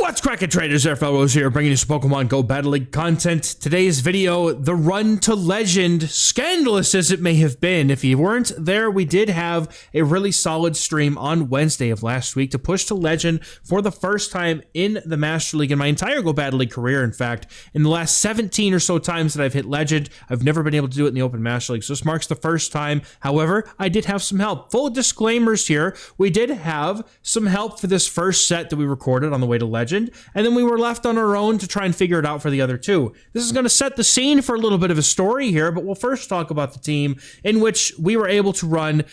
What's cracking, traders? XehrFelrose here, bringing you some Pokemon Go Battle League content. Today's video, the run to legend, scandalous as it may have been. If you weren't there, we did have a really solid stream on Wednesday of last week to push to legend for the first time in the Master League in my entire Go Battle League career. In fact, in the last 17 or so times that I've hit legend, I've never been able to do it in the Open Master League, so this marks the first time. However, I did have some help. Full disclaimers here, we did have some help for this first set that we recorded on the way to legend, and then we were left on our own to try and figure it out for the other two. This is going to set the scene for a little bit of a story here, but we'll first talk about the team in which we were able to run.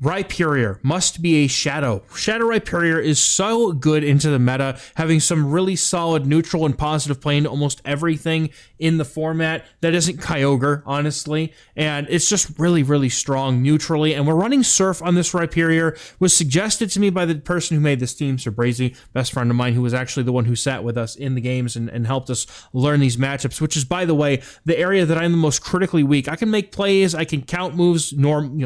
Rhyperior must be a Shadow. Shadow Rhyperior is so good into the meta, having some really solid neutral and positive play in almost everything in the format that isn't Kyogre, honestly, and it's just really, really strong neutrally. And we're running Surf on this Rhyperior. Was suggested to me by the person who made this team, Sir Brazy, best friend of mine, who was actually the one who sat with us in the games and helped us learn these matchups, which is, by the way, the area that I'm the most critically weak. I can make plays, I can count moves,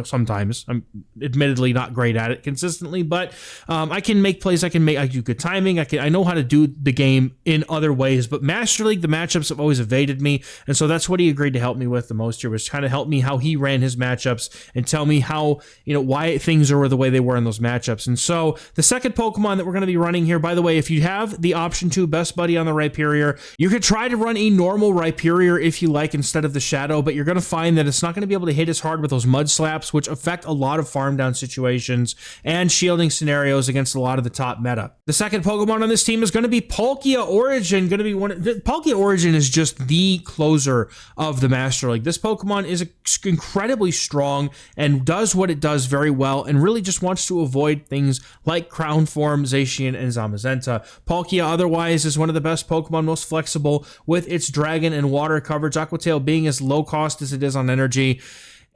sometimes. I'm admittedly not great at it consistently, but I can make plays, I do good timing, I know how to do the game in other ways, but Master League, the matchups have always evaded me, and so that's what he agreed to help me with the most here, was trying to help me how he ran his matchups and tell me how, why things are the way they were in those matchups. And so the second Pokemon that we're going to be running here, by the way, if you have the option to Best Buddy on the Rhyperior, you could try to run a normal Rhyperior if you like instead of the Shadow, but you're going to find that it's not going to be able to hit as hard with those Mud Slaps, which affect a lot of farm down situations and shielding scenarios against a lot of the top meta. The second Pokemon on this team is going to be Palkia Origin. Palkia Origin is just the closer of the Master League. This Pokemon is incredibly strong and does what it does very well, and really just wants to avoid things like Crown Form, Zacian, and Zamazenta. Palkia otherwise is one of the best Pokemon, most flexible with its Dragon and Water coverage, Aqua Tail being as low cost as it is on energy.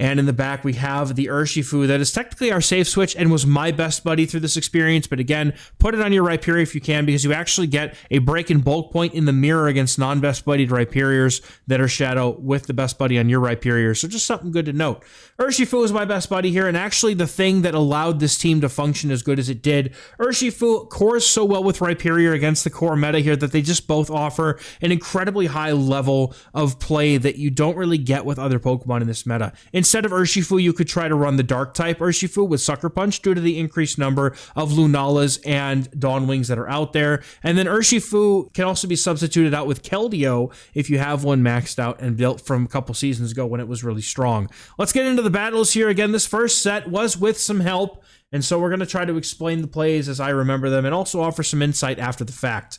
And in the back, we have the Urshifu that is technically our safe switch and was my best buddy through this experience. But again, put it on your Rhyperior if you can, because you actually get a break and bulk point in the mirror against non-best buddied Rhyperiors that are Shadow with the best buddy on your Rhyperior. So just something good to note. Urshifu is my best buddy here, and actually the thing that allowed this team to function as good as it did. Urshifu cores so well with Rhyperior against the core meta here that they just both offer an incredibly high level of play that you don't really get with other Pokemon in this meta. Instead of Urshifu, you could try to run the Dark type Urshifu with Sucker Punch due to the increased number of Lunalas and Dawnwings that are out there. And then Urshifu can also be substituted out with Keldeo if you have one maxed out and built from a couple seasons ago when it was really strong. Let's get into the battles here. Again, this first set was with some help, and so we're going to try to explain the plays as I remember them and also offer some insight after the fact.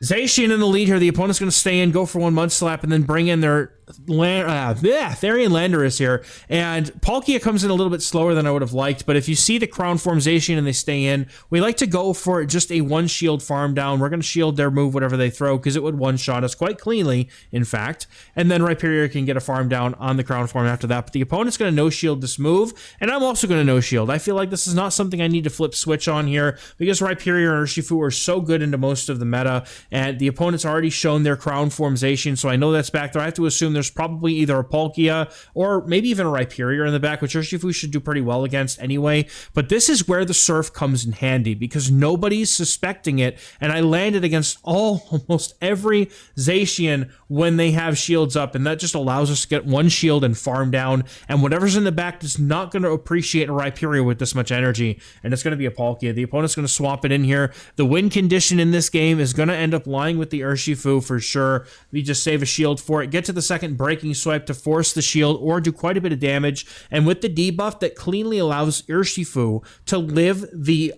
Zacian in the lead here. The opponent's going to stay in, go for one Mud Slap, and then bring in their Therian Landorus here. And Palkia comes in a little bit slower than I would have liked, but if you see the Crown Form Zacian and they stay in, we like to go for just a one-shield farm down. We're going to shield their move, whatever they throw, because it would one-shot us quite cleanly, in fact. And then Rhyperior can get a farm down on the Crown Form after that, but the opponent's going to no-shield this move, and I'm also going to no-shield. I feel like this is not something I need to flip switch on here, because Rhyperior and Urshifu are so good into most of the meta, and the opponent's already shown their Crown Form Zacian, so I know that's back there. I have to assume there's probably either a Palkia or maybe even a Rhyperior in the back, which Urshifu should do pretty well against anyway. But this is where the Surf comes in handy, because nobody's suspecting it, and I landed against almost every Zacian when they have shields up, and that just allows us to get one shield and farm down, and whatever's in the back is not going to appreciate a Rhyperior with this much energy, and it's going to be a Palkia. The opponent's going to swap it in here. The win condition in this game is going to end up lying with the Urshifu for sure. We just save a shield for it, get to the second breaking swipe to force the shield or do quite a bit of damage, and with the debuff that cleanly allows Urshifu to live the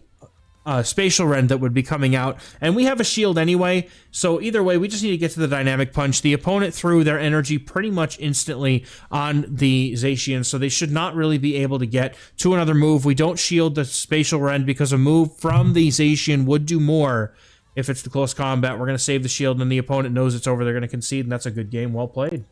Spatial Rend that would be coming out, and we have a shield anyway, so either way we just need to get to the Dynamic Punch. The opponent threw their energy pretty much instantly on the Zacian, so they should not really be able to get to another move. We don't shield the Spatial Rend because a move from the Zacian would do more if it's the close combat. We're going to save the shield, and the opponent knows it's over. They're going to concede, and that's a good game. Well played.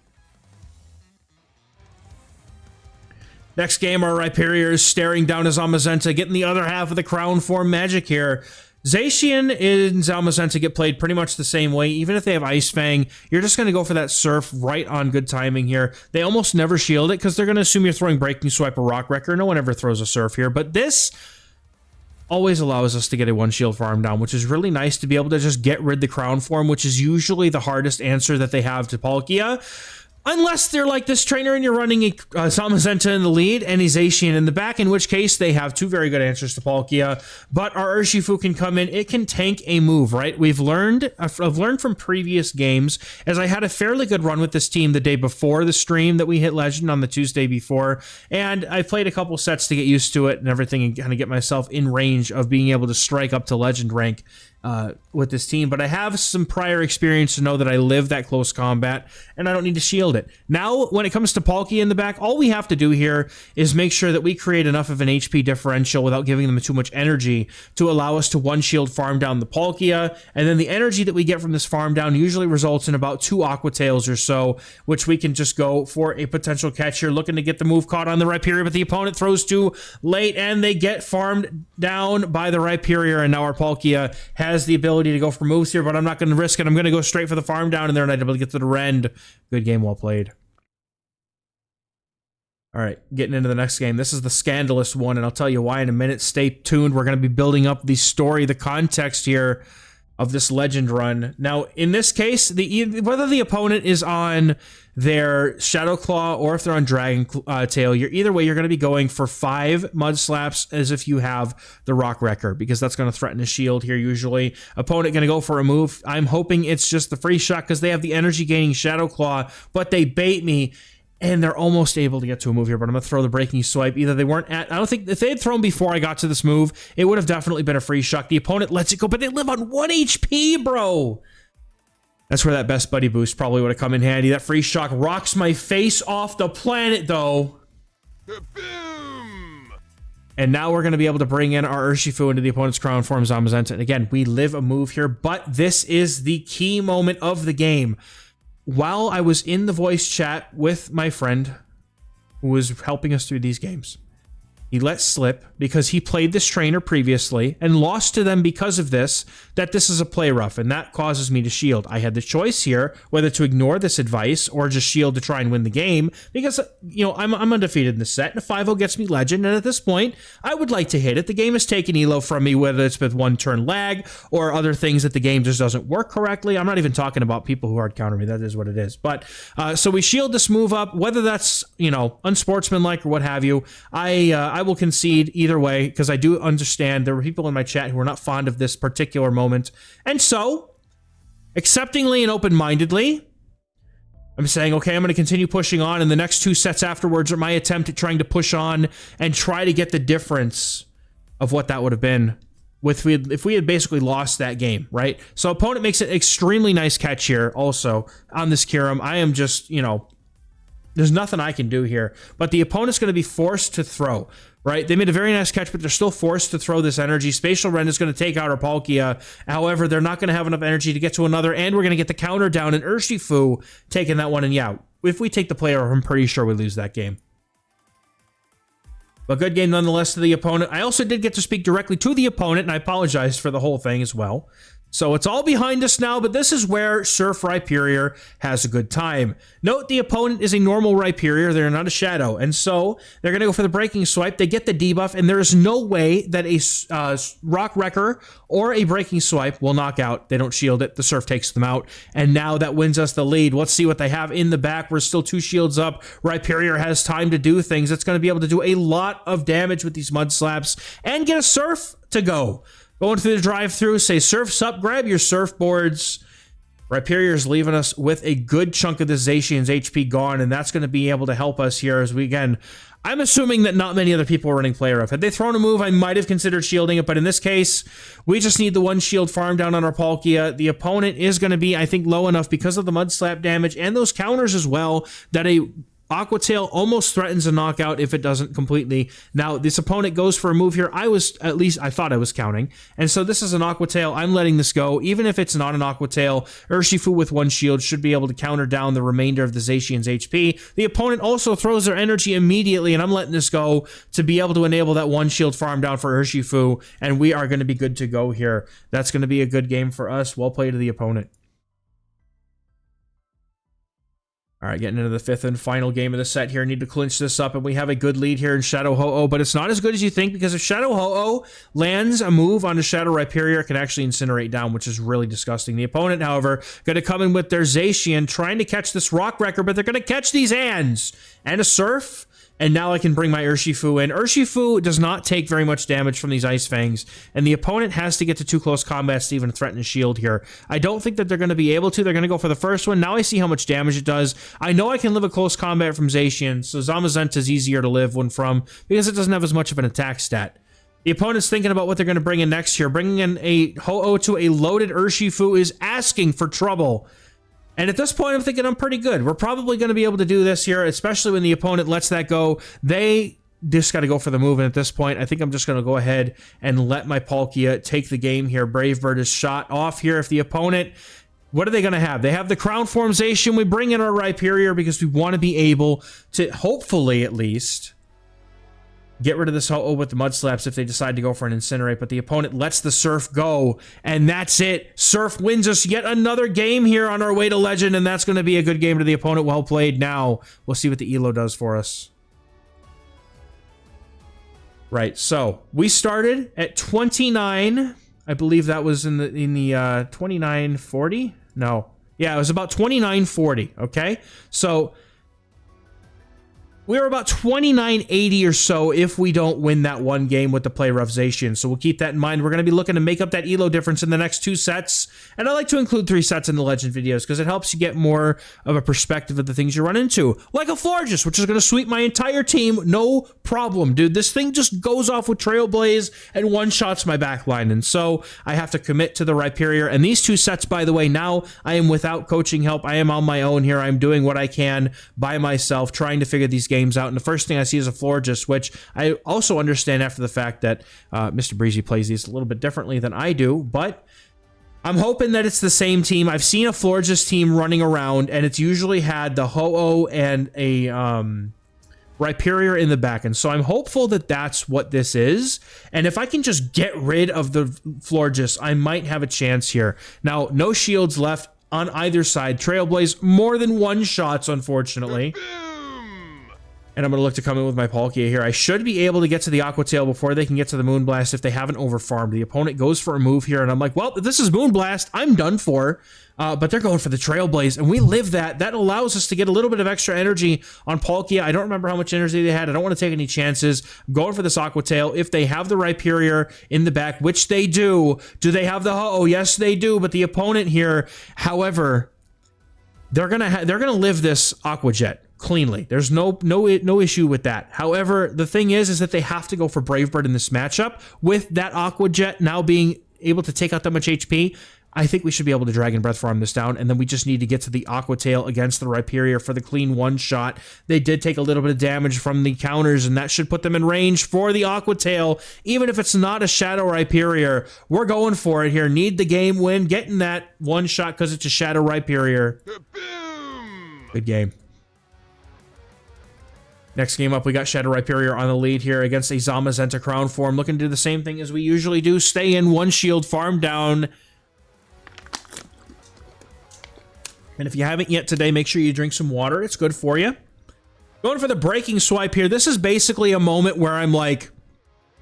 Next game, our Rhyperior is staring down his Zamazenta, getting the other half of the Crown Form magic here. Zacian and Zamazenta get played pretty much the same way. Even if they have Ice Fang, you're just going to go for that Surf right on good timing here. They almost never shield it because they're going to assume you're throwing Breaking Swipe or Rock Wrecker. No one ever throws a Surf here, but this always allows us to get a one shield farm down, which is really nice to be able to just get rid the crown form, which is usually the hardest answer that they have to Palkia. Unless they're like this trainer and you're running a Zamazenta in the lead and a Zacian in the back, in which case they have two very good answers to Palkia. But our Urshifu can come in. It can tank a move, right? I've learned from previous games, as I had a fairly good run with this team the day before the stream that we hit Legend on the Tuesday before. And I played a couple sets to get used to it and everything and kind of get myself in range of being able to strike up to Legend rank with this team. But I have some prior experience to know that I live that close combat and I don't need to shield it. Now, when it comes to Palkia in the back, all we have to do here is make sure that we create enough of an HP differential without giving them too much energy to allow us to one shield farm down the Palkia. And then the energy that we get from this farm down usually results in about 2 Aqua Tails or so, which we can just go for a potential catch here, looking to get the move caught on the Rhyperior, but the opponent throws too late and they get farmed down by the Rhyperior. And now our Palkia has the ability to go for moves here, but I'm not going to risk it. I'm going to go straight for the farm down and there and I'm able to get to the rend. Good game, well played. All right, getting into the next game. This is the scandalous one, and I'll tell you why in a minute. Stay tuned. We're going to be building up the story, the context here of this Legend run. Now, in this case, whether the opponent is on their Shadow Claw or if they're on Dragon Tail, either way, you're going to be going for 5 Mud Slaps as if you have the Rock Wrecker, because that's going to threaten a shield here usually. Opponent going to go for a move. I'm hoping it's just the free shot because they have the energy gaining Shadow Claw, but they bait me. And they're almost able to get to a move here, but I'm going to throw the Breaking Swipe. Either they weren't at... I don't think... If they had thrown before I got to this move, it would have definitely been a free shock. The opponent lets it go, but they live on 1 HP, bro! That's where that Best Buddy boost probably would have come in handy. That free shock rocks my face off the planet, though. Boom! And now we're going to be able to bring in our Urshifu into the opponent's crown form, Zamazenta. And again, we live a move here, but this is the key moment of the game. While I was in the voice chat with my friend who was helping us through these games, he let slip, because he played this trainer previously and lost to them because of this, that this is a play rough, and that causes me to shield. I had the choice here whether to ignore this advice or just shield to try and win the game, because, you know, I'm undefeated in this set, and a 5-0 gets me Legend, and at this point, I would like to hit it. The game has taken elo from me, whether it's with 1-turn lag or other things that the game just doesn't work correctly. I'm not even talking about people who hard counter me. That is what it is. But, so we shield this move up, whether that's, you know, unsportsmanlike or what have you. I will concede either way, because I do understand there were people in my chat who were not fond of this particular moment. And so, acceptingly and open-mindedly, I'm saying, okay, I'm going to continue pushing on, and the next 2 sets afterwards are my attempt at trying to push on and try to get the difference of what that would have been if we had basically lost that game, right? So opponent makes an extremely nice catch here also on this Kyurem. I am just, you know, there's nothing I can do here. But the opponent's going to be forced to throw, right? They made a very nice catch, but they're still forced to throw this energy. Spatial Rend is going to take out our Palkia. However, they're not going to have enough energy to get to another, and we're going to get the counter down, and Urshifu taking that one. And yeah, if we take the player, I'm pretty sure we lose that game. But good game nonetheless to the opponent. I also did get to speak directly to the opponent, and I apologize for the whole thing as well. So it's all behind us now, but this is where XehrFelrose has a good time. Note the opponent is a normal Rhyperior, they're not a Shadow, and so they're going to go for the Breaking Swipe. They get the debuff, and there is no way that a Rock Wrecker or a Breaking Swipe will knock out. They don't shield it, the Surf takes them out, and now that wins us the lead. Let's see what they have in the back. We're still 2 shields up. Rhyperior has time to do things. It's going to be able to do a lot of damage with these Mud Slaps and get a Surf to go. Going through the drive-thru, say, Surf's up, grab your surfboards. Rhyperior's leaving us with a good chunk of the Zacian's HP gone, and that's going to be able to help us here as we, again, I'm assuming that not many other people are running Player Rough. Had they thrown a move, I might have considered shielding it, but in this case, we just need the 1 shield farm down on our Palkia. The opponent is going to be, I think, low enough because of the Mud Slap damage and those counters as well, that a Aqua Tail almost threatens a knockout if it doesn't completely. Now, this opponent goes for a move here. I thought I was counting. And so this is an Aqua Tail. I'm letting this go. Even if it's not an Aqua Tail, Urshifu with 1 shield should be able to counter down the remainder of the Zacian's HP. The opponent also throws their energy immediately, and I'm letting this go to be able to enable that 1 shield farm down for Urshifu, and we are going to be good to go here. That's going to be a good game for us. Well played to the opponent. All right, getting into the 5th and final game of the set here. Need to clinch this up, and we have a good lead here in Shadow Ho-Oh, but it's not as good as you think, because if Shadow Ho-Oh lands a move onto Shadow Rhyperior, it can actually incinerate down, which is really disgusting. The opponent, however, going to come in with their Zacian, trying to catch this Rock Wrecker, but they're going to catch these hands and a Surf. And now I can bring my Urshifu in. Urshifu does not take very much damage from these Ice Fangs, and the opponent has to get to too close combat to even threaten a shield here. I don't think that they're going to be able to. They're going to go for the first one. Now I see how much damage it does. I know I can live a close combat from Zacian, so Zamazenta is easier to live one from because it doesn't have as much of an attack stat. The opponent's thinking about what they're going to bring in next here. Bringing in a Ho-Oh to a loaded Urshifu is asking for trouble. And at this point, I'm thinking I'm pretty good. We're probably going to be able to do this here, especially when the opponent lets that go. They just got to go for the move, and at this point, I think I'm just going to go ahead and let my Palkia take the game here. Brave Bird is shot off here. If the opponent... What are they going to have? They have the Crown Formation. We bring in our Rhyperior because we want to be able to, hopefully at least... get rid of this Ho-Oh with the Mud Slaps if they decide to go for an Incinerate, but the opponent lets the Surf go, and that's it. Surf wins us yet another game here on our way to Legend, and that's going to be a good game to the opponent. Well played. Now, we'll see what the Elo does for us. Right, so we started at 29. I believe that was in the 2940? No. Yeah, it was about 2940, okay? So... we were about 2980 or so if we don't win that one game with the Play Rough Zacian. So we'll keep that in mind. We're going to be looking to make up that Elo difference in the next 2 sets. And I like to include 3 sets in the Legend videos because it helps you get more of a perspective of the things you run into. Like a Florges, which is going to sweep my entire team. No problem, dude. This thing just goes off with Trailblaze and one-shots my backline. And so I have to commit to the Rhyperior. And these 2 sets, by the way, now I am without coaching help. I am on my own here. I'm doing what I can by myself, trying to figure these games out, and the first thing I see is a Florges, which I also understand after the fact that Mr. Breezy plays these a little bit differently than I do, but I'm hoping that it's the same team. I've seen a Florges team running around, and it's usually had the Ho-Oh and a Rhyperior in the back, and so I'm hopeful that that's what this is, and if I can just get rid of the Florges, I might have a chance here. Now, no shields left on either side. Trailblaze, more than one shots, unfortunately. And I'm going to look to come in with my Palkia here. I should be able to get to the Aqua Tail before they can get to the Moonblast if they haven't overfarmed. The opponent goes for a move here, and I'm like, well, if this is Moonblast, I'm done for. But they're going for the Trailblaze, and we live that. That allows us to get a little bit of extra energy on Palkia. I don't remember how much energy they had. I don't want to take any chances. I'm going for this Aqua Tail. If they have the Rhyperior in the back, which they do they have the Ho-Oh? Yes, they do. But the opponent here, however, they're gonna live this Aqua Jet cleanly. There's no issue with that. However, the thing is that they have to go for Brave Bird in this matchup. With that Aqua Jet now being able to take out that much HP, I think we should be able to Dragon Breath farm this down, and then we just need to get to the Aqua Tail against the Rhyperior for the clean one-shot. They did take a little bit of damage from the counters, and that should put them in range for the Aqua Tail. Even if it's not a Shadow Rhyperior, we're going for it here. Need the game win, getting that one-shot because it's a Shadow Rhyperior. Good game. Next game up, we got Shadow Rhyperior on the lead here against a Zamazenta Crown form. Looking to do the same thing as we usually do. Stay in, one shield, farm down. And if you haven't yet today, make sure you drink some water. It's good for you. Going for the Breaking Swipe here. This is basically a moment where I'm like,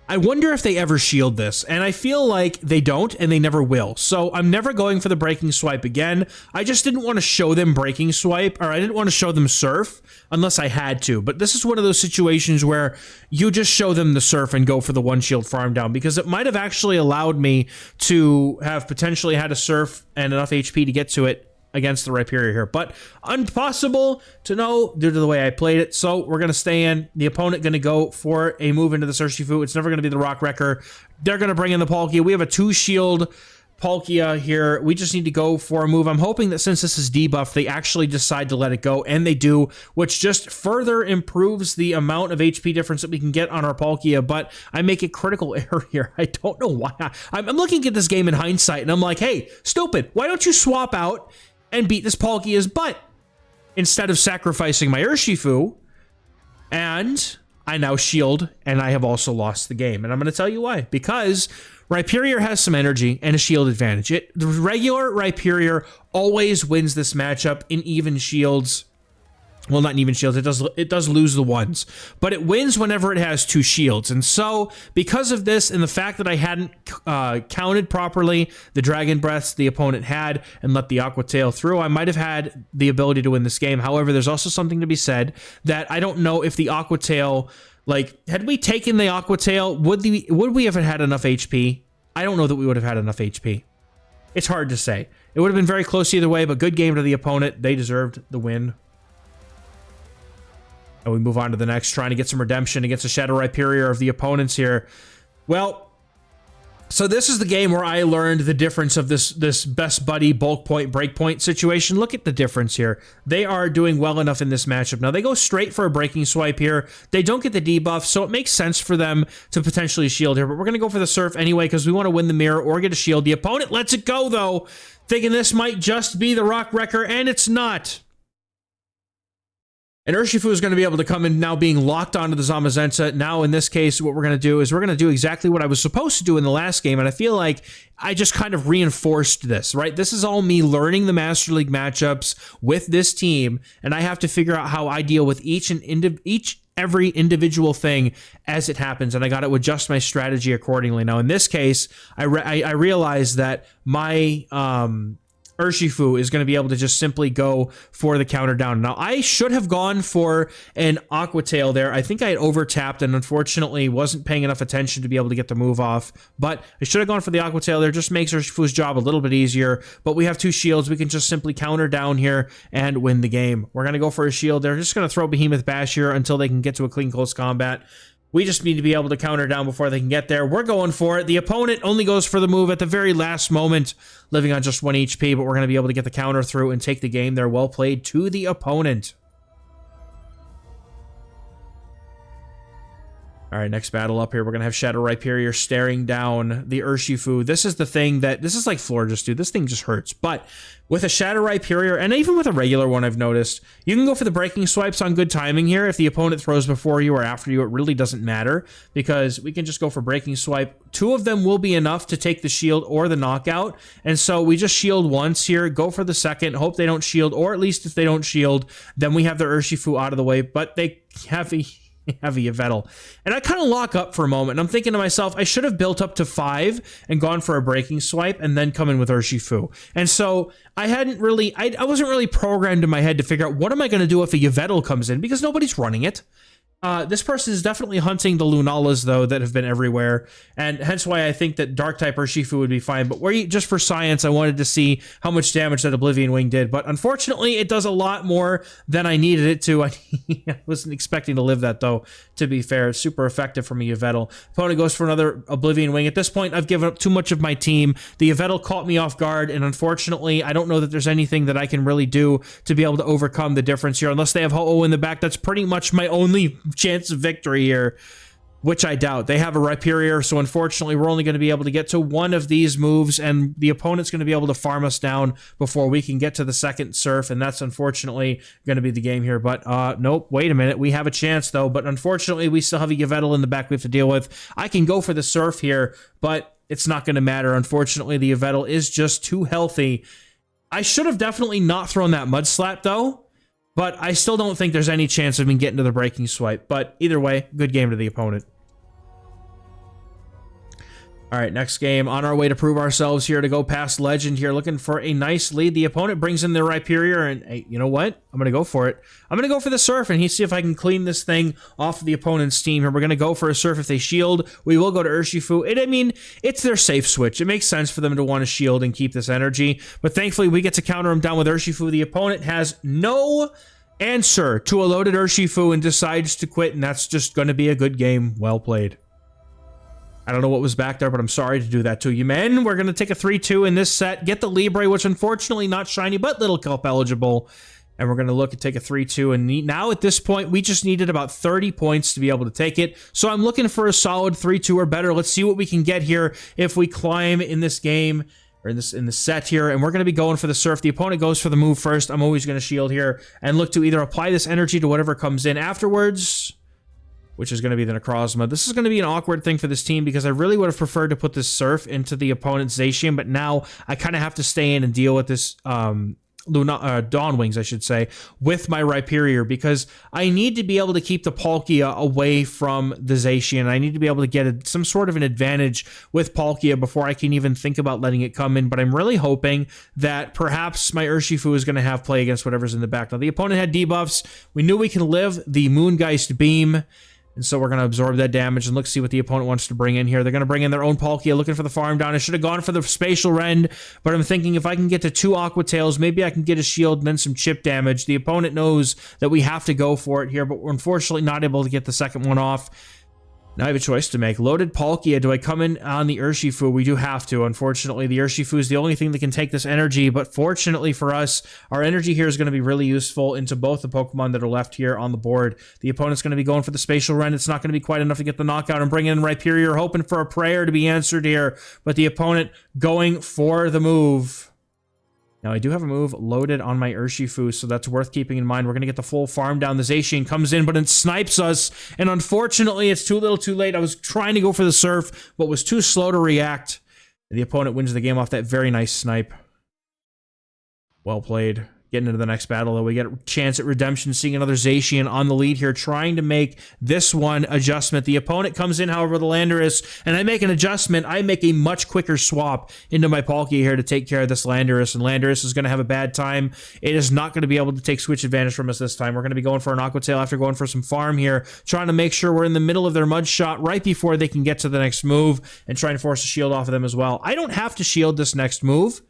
I wonder if they ever shield this, and I feel like they don't, and they never will. So I'm never going for the Breaking Swipe again. I just didn't want to show them Breaking Swipe, or I didn't want to show them Surf, unless I had to. But this is one of those situations where you just show them the Surf and go for the one shield farm down, because it might have actually allowed me to have potentially had a Surf and enough HP to get to it against the Rhyperior here, but impossible to know due to the way I played it. So we're going to stay in. The opponent going to go for a move into the Urshifu. It's never going to be the Rock Wrecker. They're going to bring in the Palkia. We have a 2-shield Palkia here. We just need to go for a move. I'm hoping that since this is debuffed, they actually decide to let it go, and they do, which just further improves the amount of HP difference that we can get on our Palkia, but I make a critical error here. I don't know why. I'm looking at this game in hindsight, and I'm like, hey, stupid, why don't you swap out and beat this Palkia's butt instead of sacrificing my Urshifu? And I now shield, and I have also lost the game. And I'm going to tell you why. Because Rhyperior has some energy and a shield advantage. The regular Rhyperior always wins this matchup in even shields. Well, not even shields. It does lose the ones, but it wins whenever it has 2 shields. And so, because of this and the fact that I hadn't counted properly the dragon breaths the opponent had and let the Aqua Tail through, I might have had the ability to win this game. However, there's also something to be said that I don't know if the Aqua Tail, like, had we taken the Aqua Tail, would we have had enough HP? I don't know that we would have had enough HP. It's hard to say. It would have been very close either way, but good game to the opponent. They deserved the win. And we move on to the next, trying to get some redemption against the Shadow Rhyperior of the opponents here. Well, so this is the game where I learned the difference of this best buddy bulk point break point situation. Look at the difference here. They are doing well enough in this matchup. Now, they go straight for a breaking swipe here. They don't get the debuff, so it makes sense for them to potentially shield here. But we're going to go for the Surf anyway because we want to win the mirror or get a shield. The opponent lets it go, though, thinking this might just be the Rock Wrecker, and it's not. And Urshifu is going to be able to come in now being locked onto the Zamazenta. Now, in this case, what we're going to do is we're going to do exactly what I was supposed to do in the last game, and I feel like I just kind of reinforced this, right? This is all me learning the Master League matchups with this team, and I have to figure out how I deal with every individual thing as it happens, and I got to adjust my strategy accordingly. Now, in this case, I realized that my Urshifu is going to be able to just simply go for the counter down. Now, I should have gone for an Aqua Tail there. I think I had over-tapped and unfortunately wasn't paying enough attention to be able to get the move off, but I should have gone for the Aqua Tail there. Just makes Urshifu's job a little bit easier, but we have 2 shields. We can just simply counter down here and win the game. We're going to go for a shield. They're just going to throw Behemoth Bash here until they can get to a clean close combat. We just need to be able to counter down before they can get there. We're going for it. The opponent only goes for the move at the very last moment, living on just 1 HP, but we're going to be able to get the counter through and take the game there. Well played to the opponent. All right, next battle up here, we're going to have Shadow Rhyperior staring down the Urshifu. This is the thing that, this is like Florges, dude. This thing just hurts. But with a Shadow Rhyperior, and even with a regular one, I've noticed, you can go for the breaking swipes on good timing here. If the opponent throws before you or after you, it really doesn't matter because we can just go for breaking swipe. 2 of them will be enough to take the shield or the knockout. And so we just shield once here, go for the second, hope they don't shield, or at least if they don't shield, then we have the Urshifu out of the way, but they have a heavy Yveltal. And I kind of lock up for a moment, and I'm thinking to myself, I should have built up to 5 and gone for a breaking swipe and then come in with Urshifu. And so I hadn't really, I wasn't really programmed in my head to figure out what am I going to do if a Yveltal comes in because nobody's running it. This person is definitely hunting the Lunalas, though, that have been everywhere, and hence why I think that Dark-type Urshifu would be fine, but just for science, I wanted to see how much damage that Oblivion Wing did, but unfortunately, it does a lot more than I needed it to. I wasn't expecting to live that, though, to be fair. It's super effective from a Yveltal. Opponent goes for another Oblivion Wing. At this point, I've given up too much of my team. The Yveltal caught me off guard, and unfortunately, I don't know that there's anything that I can really do to be able to overcome the difference here, unless they have Ho-Oh in the back. That's pretty much my only chance of victory here, which I doubt. They have a Rhyperior, so unfortunately we're only going to be able to get to 1 of these moves, and the opponent's going to be able to farm us down before we can get to the second Surf, and that's unfortunately going to be the game here. But nope, wait a minute, we have a chance though, but unfortunately we still have a Yveltal in the back we have to deal with. I can go for the Surf here, but it's not going to matter. Unfortunately, the Yveltal is just too healthy. I should have definitely not thrown that Mud Slap though, but I still don't think there's any chance of me getting to the breaking swipe. But either way, good game to the opponent. All right, next game. On our way to prove ourselves here to go past Legend here, looking for a nice lead. The opponent brings in their Rhyperior, and hey, you know what? I'm going to go for it. I'm going to go for the Surf, and see if I can clean this thing off of the opponent's team here. We're going to go for a Surf if they shield. We will go to Urshifu. I mean, it's their safe switch. It makes sense for them to want to shield and keep this energy, but thankfully we get to counter them down with Urshifu. The opponent has no answer to a loaded Urshifu and decides to quit, and that's just going to be a good game. Well played. I don't know what was back there, but I'm sorry to do that to you, man. We're going to take a 3-2 in this set, get the Libre, which unfortunately not shiny, but Little Kelp eligible. And we're going to look at take a 3-2. And now at this point, we just needed about 30 points to be able to take it. So I'm looking for a solid 3-2 or better. Let's see what we can get here if we climb in this game, or in the set here. And we're going to be going for the Surf. The opponent goes for the move first. I'm always going to shield here and look to either apply this energy to whatever comes in afterwards, which is going to be the Necrozma. This is going to be an awkward thing for this team because I really would have preferred to put this Surf into the opponent's Zacian, but now I kind of have to stay in and deal with this Dawn Wings, I should say, with my Rhyperior, because I need to be able to keep the Palkia away from the Zacian. I need to be able to get some sort of an advantage with Palkia before I can even think about letting it come in, but I'm really hoping that perhaps my Urshifu is going to have play against whatever's in the back. Now, the opponent had debuffs. We knew we can live the Moongeist Beam, and so we're going to absorb that damage, and let's see what the opponent wants to bring in here. They're going to bring in their own Palkia, looking for the farm down. I should have gone for the Spatial Rend, but I'm thinking if I can get to 2 Aqua Tails, maybe I can get a shield and then some chip damage. The opponent knows that we have to go for it here, but we're unfortunately not able to get the second one off. Now I have a choice to make. Loaded Palkia. Do I come in on the Urshifu? We do have to. Unfortunately, the Urshifu is the only thing that can take this energy, but fortunately for us, our energy here is going to be really useful into both the Pokemon that are left here on the board. The opponent's going to be going for the Spatial Rend. It's not going to be quite enough to get the knockout and bring in Rhyperior, hoping for a prayer to be answered here, but the opponent going for the move. Now, I do have a move loaded on my Urshifu, so that's worth keeping in mind. We're going to get the full farm down. The Zacian comes in, but it snipes us, and unfortunately, it's too little too late. I was trying to go for the Surf, but was too slow to react. The opponent wins the game off that very nice snipe. Well played. Getting into the next battle, though, we get a chance at redemption, seeing another Zacian on the lead here, trying to make this one adjustment. The opponent comes in, however, with the Landorus, and I make an adjustment. I make a much quicker swap into my Palkia here to take care of this Landorus, and Landorus is going to have a bad time. It is not going to be able to take switch advantage from us this time. We're going to be going for an Aqua Tail after going for some farm here, trying to make sure we're in the middle of their Mud Shot right before they can get to the next move, and trying to force a shield off of them as well. I don't have to shield this next move.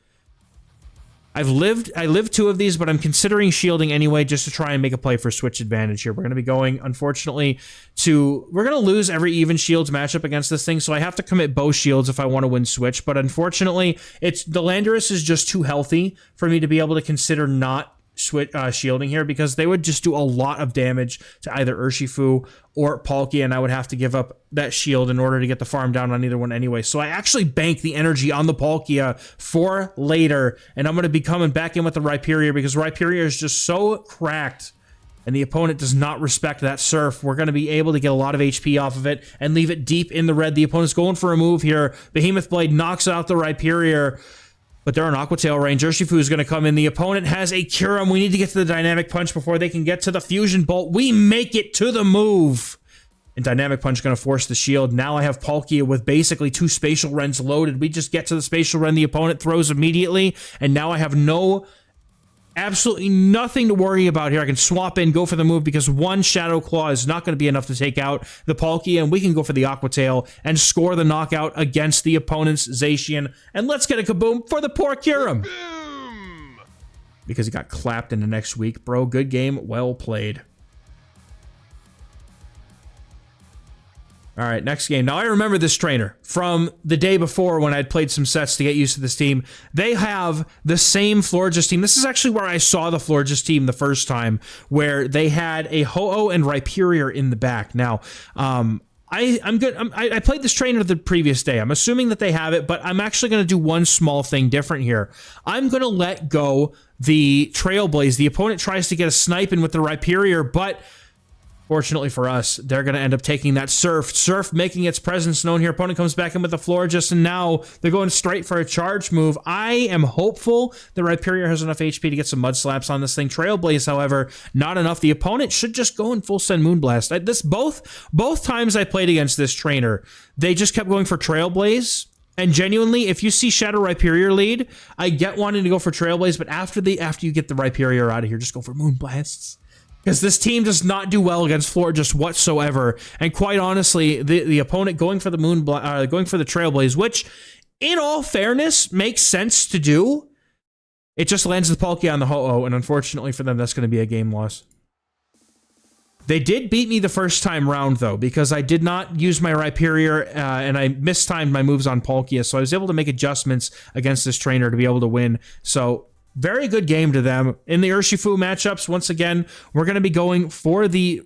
I lived 2 of these, but I'm considering shielding anyway just to try and make a play for switch advantage here. We're going to be going, unfortunately, we're going to lose every even shields matchup against this thing, so I have to commit both shields if I want to win switch, but unfortunately, the Landorus is just too healthy for me to be able to consider not shielding here, because they would just do a lot of damage to either Urshifu or Palkia, and I would have to give up that shield in order to get the farm down on either one anyway. So I actually bank the energy on the Palkia for later, and I'm going to be coming back in with the Rhyperior, because Rhyperior is just so cracked, and the opponent does not respect that Surf. We're going to be able to get a lot of HP off of it and leave it deep in the red. The opponent's going for a move here. Behemoth Blade knocks out the Rhyperior, but they're on Aqua Tail range. Urshifu is going to come in. The opponent has a Kyurem. We need to get to the Dynamic Punch before they can get to the Fusion Bolt. We make it to the move. And Dynamic Punch going to force the shield. Now I have Palkia with basically 2 Spatial Rends loaded. We just get to the Spatial Rend. The opponent throws immediately. And now I have absolutely nothing to worry about here. I can swap in, go for the move, because 1 Shadow Claw is not going to be enough to take out the Palkia, and we can go for the Aqua Tail and score the knockout against the opponent's Zacian. And let's get a kaboom for the poor Kyurem, because he got clapped in the next week. Bro, good game. Well played. All right, next game. Now, I remember this trainer from the day before when I'd played some sets to get used to this team. They have the same Florges team. This is actually where I saw the Florges team the first time, where they had a Ho-Oh and Rhyperior in the back. Now, I'm good. I played this trainer the previous day. I'm assuming that they have it, but I'm actually going to do one small thing different here. I'm going to let go the Trailblaze. The opponent tries to get a snipe in with the Rhyperior, but fortunately for us, they're going to end up taking that Surf. Surf making its presence known here. Opponent comes back in with the Florges, and now they're going straight for a charge move. I am hopeful that Rhyperior has enough HP to get some Mud Slaps on this thing. Trailblaze, however, not enough. The opponent should just go in full send Moonblast. Both times I played against this trainer, they just kept going for Trailblaze. And genuinely, if you see Shadow Rhyperior lead, I get wanting to go for Trailblaze, but after you get the Rhyperior out of here, just go for Moonblasts. Because this team does not do well against Florges whatsoever, and quite honestly, the opponent going for the going for the Trailblaze, which, in all fairness, makes sense to do. It just lands the Palkia on the Ho-Oh, and unfortunately for them, that's going to be a game loss. They did beat me the first time round, though, because I did not use my Rhyperior, and I mistimed my moves on Palkia, so I was able to make adjustments against this trainer to be able to win. So very good game to them. In the Urshifu matchups, once again, we're going to be going for the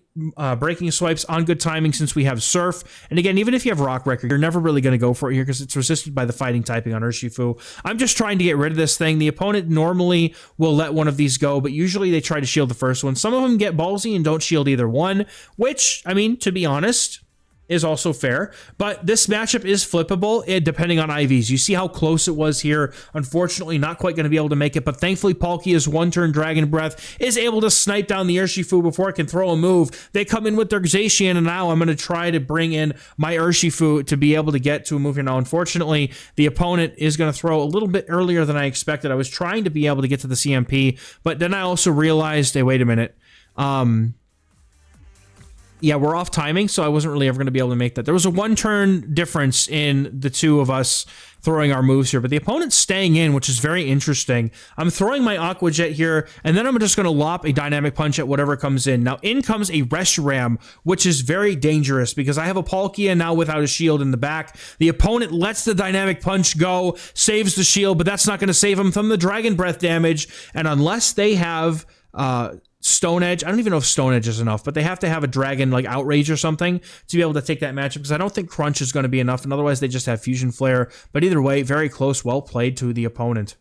breaking swipes on good timing since we have Surf. And again, even if you have Rock Wrecker, you're never really going to go for it here because it's resisted by the fighting typing on Urshifu. I'm just trying to get rid of this thing. The opponent normally will let one of these go, but usually they try to shield the first one. Some of them get ballsy and don't shield either one, which, I mean, to be honest, is also fair, but this matchup is flippable depending on IVs. You see how close it was here. Unfortunately, not quite going to be able to make it, but thankfully Palkia's one-turn Dragon Breath is able to snipe down the Urshifu before it can throw a move. They come in with their Xacian, and now I'm going to try to bring in my Urshifu to be able to get to a move here. Now, unfortunately, the opponent is going to throw a little bit earlier than I expected. I was trying to be able to get to the CMP, but then I also realized, hey, wait a minute. Yeah, we're off timing, so I wasn't really ever going to be able to make that. There was a one-turn difference in the two of us throwing our moves here, but the opponent's staying in, which is very interesting. I'm throwing my Aqua Jet here, and then I'm just going to lop a Dynamic Punch at whatever comes in. Now, in comes a Reshiram, which is very dangerous because I have a Palkia now without a shield in the back. The opponent lets the Dynamic Punch go, saves the shield, but that's not going to save him from the Dragon Breath damage, and unless they have Stone Edge. I don't even know if Stone Edge is enough, but they have to have a Dragon like Outrage or something to be able to take that matchup, because I don't think Crunch is going to be enough, and otherwise they just have Fusion Flare. But either way, very close, well played to the opponent.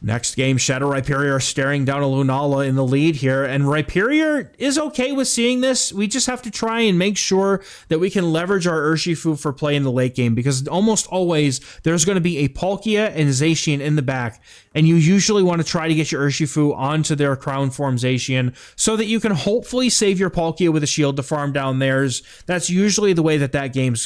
Next game, Shadow Rhyperior staring down a Lunala in the lead here, and Rhyperior is okay with seeing this. We just have to try and make sure that we can leverage our Urshifu for play in the late game, because almost always there's going to be a Palkia and Zacian in the back, and you usually want to try to get your Urshifu onto their Crown Form Zacian so that you can hopefully save your Palkia with a shield to farm down theirs. That's usually the way that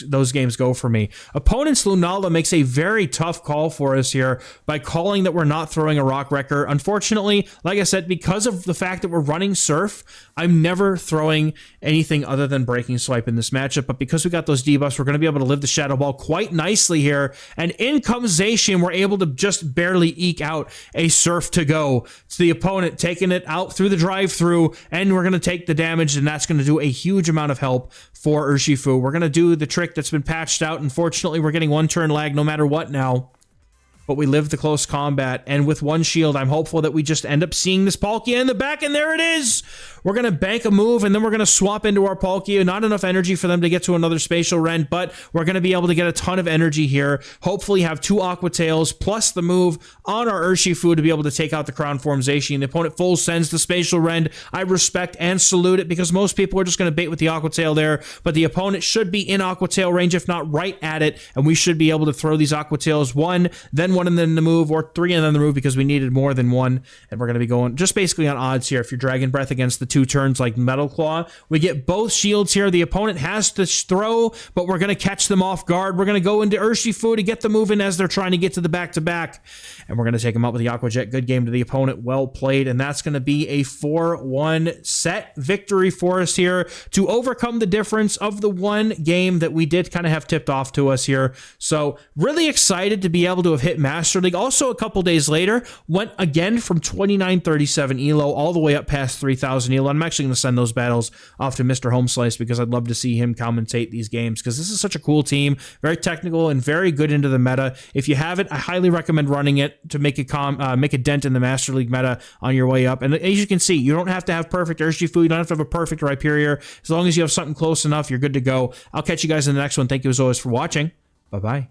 those games go for me. Opponent's Lunala makes a very tough call for us here by calling that we're not throwing a Rock Wrecker. Unfortunately, like I said, because of the fact that we're running Surf, I'm never throwing anything other than Breaking Swipe in this matchup, but because we got those debuffs, we're going to be able to live the Shadow Ball quite nicely here, and in comes Zacian. We're able to just barely eke out a Surf to go. It's the opponent taking it out through the drive-through, and we're going to take the damage, and that's going to do a huge amount of help for Urshifu. We're going to do the trick that's been patched out. Unfortunately, we're getting one turn lag no matter what now, but we live the close combat, and with one shield, I'm hopeful that we just end up seeing this Palkia in the back, and there it is! We're going to bank a move, and then we're going to swap into our Palkia. Not enough energy for them to get to another Spatial Rend, but we're going to be able to get a ton of energy here. Hopefully have two Aqua Tails, plus the move on our Urshifu to be able to take out the Crown Form Zacian. The opponent full sends the Spatial Rend. I respect and salute it, because most people are just going to bait with the Aqua Tail there, but the opponent should be in Aqua Tail range, if not right at it, and we should be able to throw these Aqua Tails, one, and then the move, or three and then the move, because we needed more than one, and we're going to be going just basically on odds here. If you're Dragon Breath against the two turns like Metal Claw, we get both shields here. The opponent has to throw, but we're going to catch them off guard. We're going to go into Urshifu to get the move in as they're trying to get to the back-to-back, and we're going to take them out with the Aqua Jet. Good game to the opponent, well played, and that's going to be a 4-1 set victory for us here to overcome the difference of the one game that we did kind of have tipped off to us here. So really excited to be able to have hit Master League. Also, a couple days later, went again from 2937 ELO all the way up past 3000 ELO. I'm actually going to send those battles off to Mr. Homeslice, because I'd love to see him commentate these games, because this is such a cool team, very technical and very good into the meta. If you have it, I highly recommend running it to make a dent in the Master League meta on your way up. And as you can see, you don't have to have perfect Urshifu, you don't have to have a perfect Rhyperior. As long as you have something close enough, you're good to go. I'll catch you guys in the next one. Thank you as always for watching. Bye-bye.